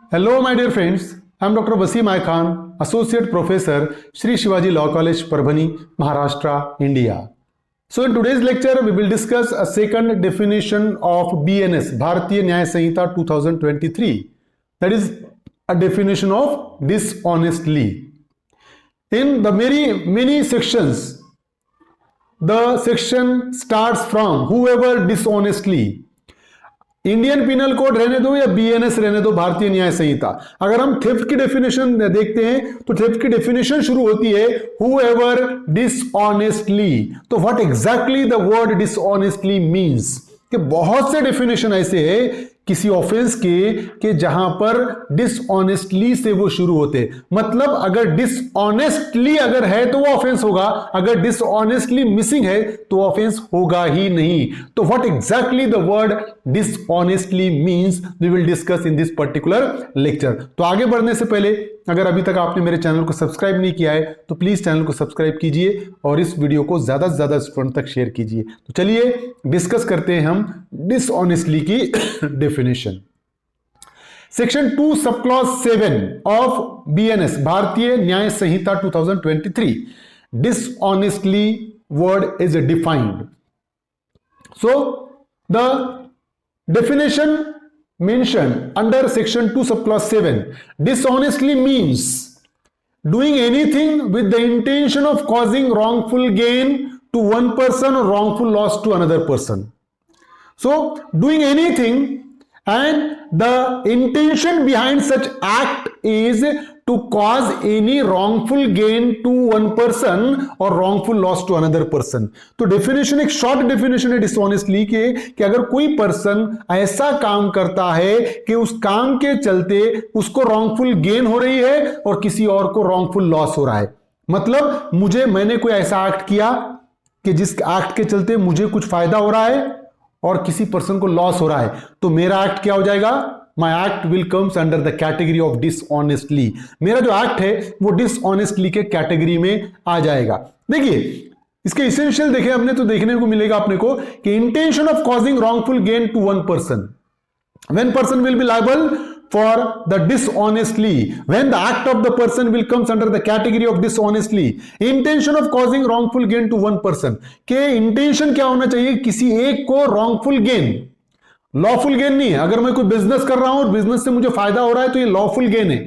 Hello, my dear friends. I'm Dr. Wasim I Khan, Associate Professor, Sri Shivaji Law College, Parbhani, Maharashtra, India. So, in today's lecture, we will discuss a second definition of BNS, Bharatiya Nyaya Sanhita 2023. That is a definition of dishonestly. In the many sections, the section starts from whoever dishonestly. Indian penal code रहने दो या BNS रहने दो, भारतीय न्याय संहिता, अगर हम theft की डेफिनेशन देखते हैं तो थेफ्ट की डेफिनेशन शुरू होती है whoever dishonestly. तो what exactly the word dishonestly means, कि बहुत से डेफिनेशन ऐसे है किसी ऑफेंस के जहां पर डिसऑनेस्टली से वो शुरू होते, मतलब अगर डिसऑनेस्टली अगर है तो वो ऑफेंस होगा, अगर डिसऑनेस्टली मिसिंग है तो ऑफेंस होगा ही नहीं. तो what exactly the word dishonestly means we will discuss in this particular lecture. तो आगे बढ़ने से पहले अगर अभी तक आपने मेरे चैनल को सब्सक्राइब नहीं किया है तो प्लीज चैनल को सब्सक्राइब कीजिए और इस वीडियो को ज्यादा से ज्यादा स्टूडेंट तक शेयर कीजिए. तो चलिए डिस्कस करते हैं हम डिसऑनेस्टली की definition. Section 2 sub clause 7 of BNS, भारतीय न्याय संहिता 2023, dishonestly word is defined. So the definition mentioned under section 2 subclause 7, dishonestly means doing anything with the intention of causing wrongful gain to one person or wrongful loss to another person. So doing anything and the intention behind such act is to cause any wrongful gain to one person or wrongful loss to another person. तो definition एक short definition है dishonestly के कि अगर कोई person ऐसा काम करता है कि उस काम के चलते उसको रॉन्गफुल गेन हो रही है और किसी और को रॉन्गफुल लॉस हो रहा है. मतलब मैंने कोई ऐसा एक्ट किया कि जिस एक्ट के चलते मुझे कुछ फायदा हो रहा है और किसी पर्सन को लॉस हो रहा है, तो मेरा एक्ट क्या हो जाएगा? My act will comes under the category of dishonestly. मेरा जो एक्ट है वो dishonestly के कैटेगरी में आ जाएगा. देखिए इसके इसेंशियल देखे हमने तो देखने को मिलेगा अपने को कि intention of causing wrongful gain to one person, when person will be liable for the dishonestly, when the act of the person will comes under the category of dishonestly, intention of causing wrongful gain to one person, के intention क्या होना चाहिए? किसी एक को wrongful gain, lawful gain नहीं है. अगर मैं कोई बिजनेस कर रहा हूं और बिजनेस से मुझे फायदा हो रहा है तो ये लॉफुल गेन है.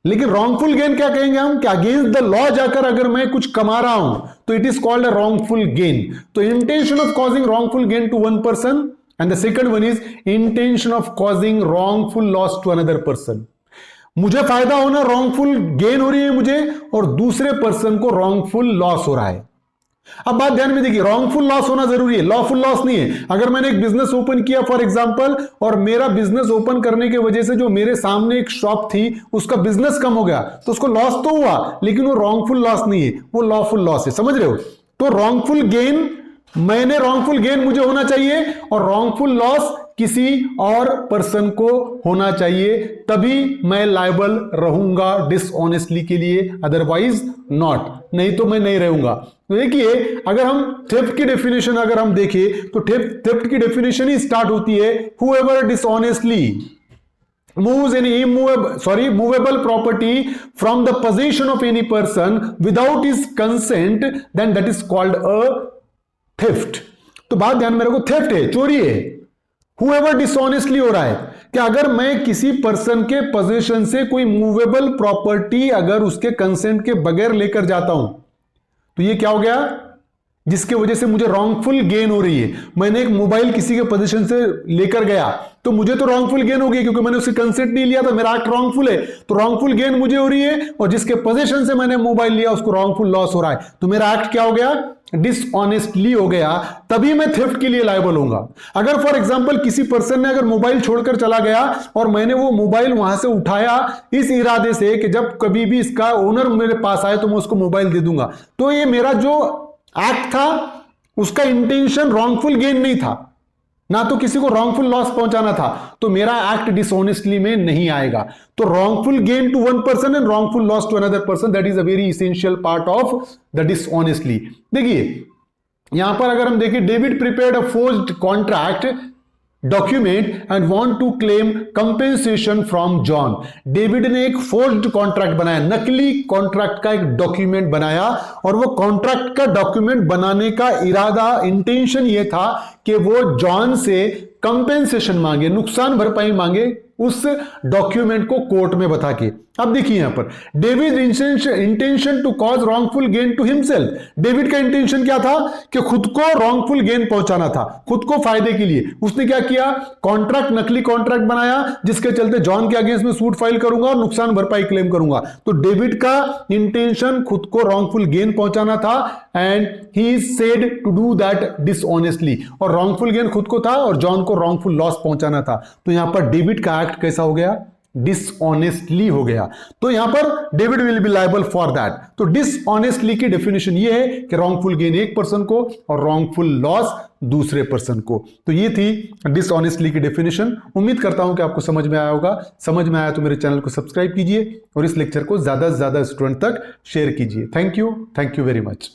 लेकिन रॉन्गफुल गेन क्या कहेंगे हम? कि अगेंस्ट द लॉ जाकर अगर मैं कुछ कमा रहा हूं तो it is called a wrongful gain. तो intention of causing wrongful gain to one person and the second one is intention of causing wrongful loss to another person. मुझे फायदा होना, रॉन्गफुल गेन हो रही है मुझे, और दूसरे पर्सन को रॉन्गफुल लॉस हो रहा है. अब बात ध्यान में देखिए, रॉन्गफुल लॉस होना जरूरी है, लॉफुल लॉस नहीं है. अगर मैंने एक बिजनेस ओपन किया फॉर एग्जांपल और मेरा बिजनेस ओपन करने की वजह से जो मेरे सामने एक शॉप थी उसका बिजनेस कम हो गया तो उसको लॉस तो हुआ, लेकिन वो रॉन्गफुल लॉस नहीं है, वो लॉफुल लॉस है. समझ रहे हो? तो रॉन्गफुल गेन, रॉन्गफुल गेन मुझे होना चाहिए और रॉन्गफुल लॉस किसी और पर्सन को होना चाहिए, तभी मैं लायबल रहूंगा डिसऑनेस्टली के लिए, अदरवाइज नॉट, नहीं तो मैं नहीं रहूंगा. तो देखिए अगर हम थेफ्ट की डेफिनेशन अगर हम देखें तो थेफ्ट की डेफिनेशन ही स्टार्ट होती है whoever dishonestly moves any movable property from the possession of any person without his consent, then that is called a theft. तो बात ध्यान में रखो, थेफ्ट है, चोरी है. whoever dishonestly हो रहा है कि अगर मैं किसी पर्सन के पोजीशन से कोई मूवेबल प्रॉपर्टी अगर उसके कंसेंट के बगैर लेकर जाता हूं तो ये क्या हो गया? जिसके वजह से मुझे रॉन्गफुल गेन हो रही है. मैंने एक मोबाइल किसी के पोजीशन से लेकर गया तो मुझे तो रॉन्गफुल गेन हो गई क्योंकि मैंने उससे कंसेंट नहीं लिया था, मेरा एक्ट रॉन्गफुल है, तो रॉन्गफुल गेन मुझे हो रही है, और जिसके पोजीशन से मैंने मोबाइल लिया उसको रॉन्गफुल लॉस हो रहा है. तो मेरा एक्ट क्या हो गया? डिसऑनेस्टली हो गया, तभी मैं थेफ्ट के लिए लायबल होऊंगा. अगर फॉर एग्जांपल किसी पर्सन ने अगर मोबाइल छोड़कर चला गया और मैंने वो मोबाइल वहां से उठाया इस इरादे से कि जब कभी भी इसका ओनर मेरे पास आए तो मैं उसको मोबाइल दे दूंगा, तो ये मेरा जो एक्ट था उसका इंटेंशन रॉन्गफुल गेन नहीं था, ना तो किसी को रॉन्गफुल लॉस पहुंचाना था, तो मेरा एक्ट डिसऑनेस्टली में नहीं आएगा. तो wrongful gain to one person and wrongful loss to another person, that is a very essential part of the dishonestly. देखिए यहां पर अगर हम देखें, David prepared a forged contract document and want to claim compensation from John. David ने एक forged contract बनाया, नकली कॉन्ट्रैक्ट का एक डॉक्यूमेंट बनाया, और वो कॉन्ट्रैक्ट का डॉक्यूमेंट बनाने का इरादा, इंटेंशन ये था कि वो जॉन से कंपेंसेशन मांगे, नुकसान भरपाई मांगे उस डॉक्यूमेंट को कोर्ट में बता के। अब देखिए यहां पर David intention to cause wrongful gain to himself. David का इंटेंशन क्या था कि खुद को रॉन्गफुल गेन पहुंचाना था, खुद को फायदे के लिए। उसने क्या किया, कॉन्ट्रैक्ट, नकली कॉन्ट्रैक्ट बनाया जिसके चलते जॉन के अगेंस्ट में सूट फाइल करूंगा और नुकसान भरपाई क्लेम करूंगा। तो डेविड का इंटेंशन खुद को रॉन्गफुल गेन पहुंचाना था and he is said to do that dishonestly, और रॉन्गफुल गेन खुद को था और जॉन को रॉन्गफुल लॉस पहुंचाना था। तो यहां पर डेविड का एक्ट कैसा हो गया, डिसऑनेस्टली हो गया। तो यहां पर David will be liable for that. तो डिसऑनेस्टली की डेफिनेशन ये है कि रॉन्गफुल गेन एक पर्सन को और रॉन्गफुल लॉस दूसरे पर्सन को। तो ये थी डिसऑनेस्टली की डेफिनेशन। उम्मीद करता हूं कि आपको समझ में आया होगा। समझ में आया तो मेरे चैनल को सब्सक्राइब कीजिए और इस लेक्चर को ज्यादा से ज्यादा स्टूडेंट तक शेयर कीजिए। Thank you very much.